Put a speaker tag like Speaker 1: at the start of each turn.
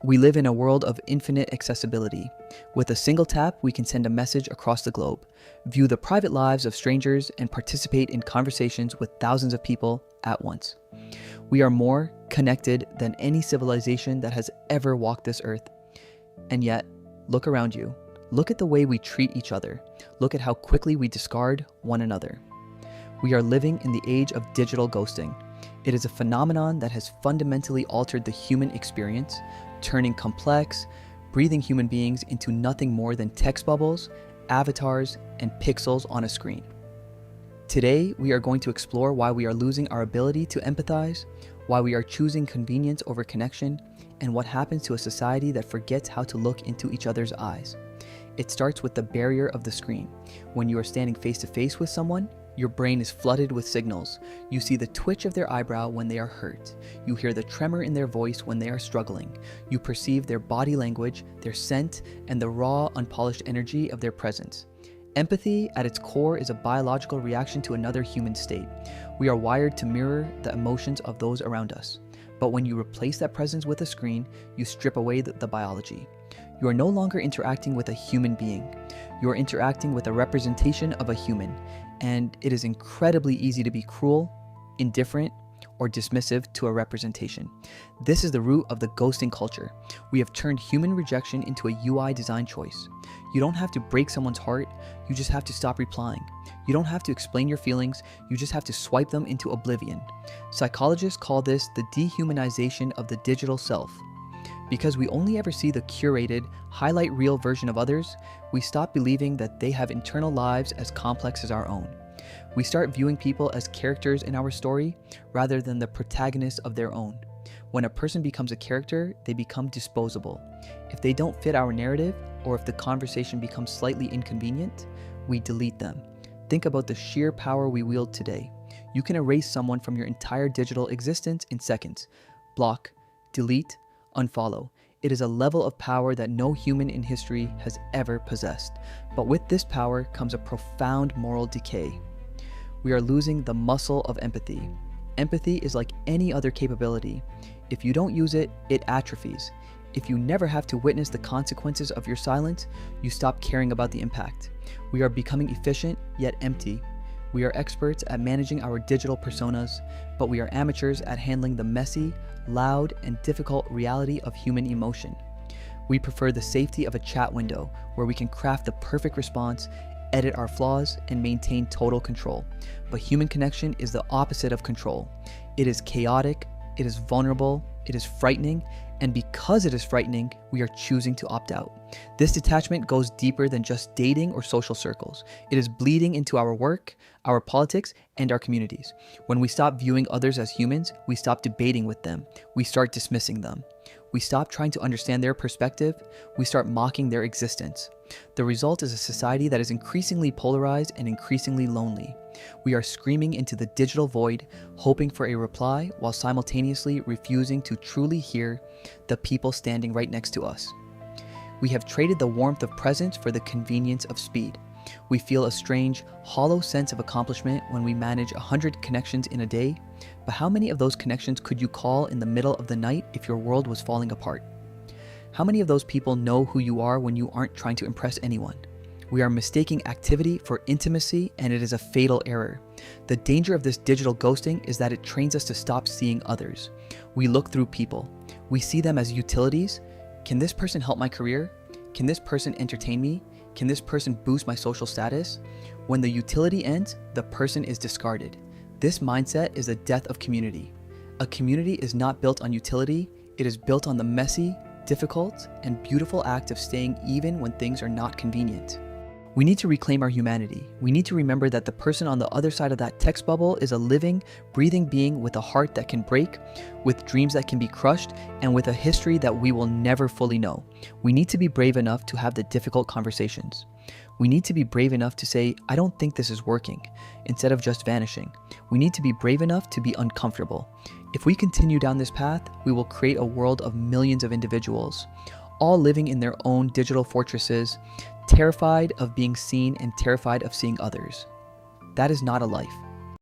Speaker 1: We live in a world of infinite accessibility. With a single tap, we can send a message across the globe, view the private lives of strangers, and participate in conversations with thousands of people at once. We are more connected than any civilization that has ever walked this earth. And yet, look around you. Look at the way we treat each other. Look at how quickly we discard one another. We are living in the age of digital ghosting. It is a phenomenon that has fundamentally altered the human experience, turning complex, breathing human beings into nothing more than text bubbles, avatars, and pixels on a screen. Today, we are going to explore why we are losing our ability to empathize, why we are choosing convenience over connection, and what happens to a society that forgets how to look into each other's eyes. It starts with the barrier of the screen. When you are standing face to face with someone, your brain is flooded with signals. You see the twitch of their eyebrow when they are hurt. You hear the tremor in their voice when they are struggling. You perceive their body language, their scent, and the raw, unpolished energy of their presence. Empathy, at its core, is a biological reaction to another human state. We are wired to mirror the emotions of those around us. But when you replace that presence with a screen, you strip away the biology. You are no longer interacting with a human being. You are interacting with a representation of a human. And it is incredibly easy to be cruel, indifferent, or dismissive to a representation. This is the root of the ghosting culture. We have turned human rejection into a UI design choice. You don't have to break someone's heart, you just have to stop replying. You don't have to explain your feelings, you just have to swipe them into oblivion. Psychologists call this the dehumanization of the digital self. Because we only ever see the curated, highlight reel version of others, we stop believing that they have internal lives as complex as our own. We start viewing people as characters in our story rather than the protagonists of their own. When a person becomes a character, they become disposable. If they don't fit our narrative, or if the conversation becomes slightly inconvenient, we delete them. Think about the sheer power we wield today. You can erase someone from your entire digital existence in seconds. Block, delete, unfollow. It is a level of power that no human in history has ever possessed. But with this power comes a profound moral decay. We are losing the muscle of empathy. Empathy is like any other capability. If you don't use it, it atrophies. If you never have to witness the consequences of your silence, you stop caring about the impact. We are becoming efficient, yet empty. We are experts at managing our digital personas, but we are amateurs at handling the messy, loud, and difficult reality of human emotion. We prefer the safety of a chat window where we can craft the perfect response, edit our flaws, and maintain total control. But human connection is the opposite of control. It is chaotic, it is vulnerable, it is frightening, and because it is frightening, we are choosing to opt out. This detachment goes deeper than just dating or social circles. It is bleeding into our work, our politics, and our communities. When we stop viewing others as humans, we stop debating with them. We start dismissing them. We stop trying to understand their perspective. We start mocking their existence. The result is a society that is increasingly polarized and increasingly lonely. We are screaming into the digital void, hoping for a reply while simultaneously refusing to truly hear the people standing right next to us. We have traded the warmth of presence for the convenience of speed. We feel a strange, hollow sense of accomplishment when we manage 100 connections in a day, but how many of those connections could you call in the middle of the night if your world was falling apart? How many of those people know who you are when you aren't trying to impress anyone? We are mistaking activity for intimacy, and it is a fatal error. The danger of this digital ghosting is that it trains us to stop seeing others. We look through people. We see them as utilities. Can this person help my career? Can this person entertain me? Can this person boost my social status? When the utility ends, the person is discarded. This mindset is the death of community. A community is not built on utility. It is built on the messy, difficult, and beautiful act of staying even when things are not convenient. We need to reclaim our humanity. We need to remember that the person on the other side of that text bubble is a living, breathing being with a heart that can break, with dreams that can be crushed, and with a history that we will never fully know. We need to be brave enough to have the difficult conversations. We need to be brave enough to say, I don't think this is working, instead of just vanishing. We need to be brave enough to be uncomfortable. If we continue down this path, we will create a world of millions of individuals, all living in their own digital fortresses, terrified of being seen and terrified of seeing others. That is not a life.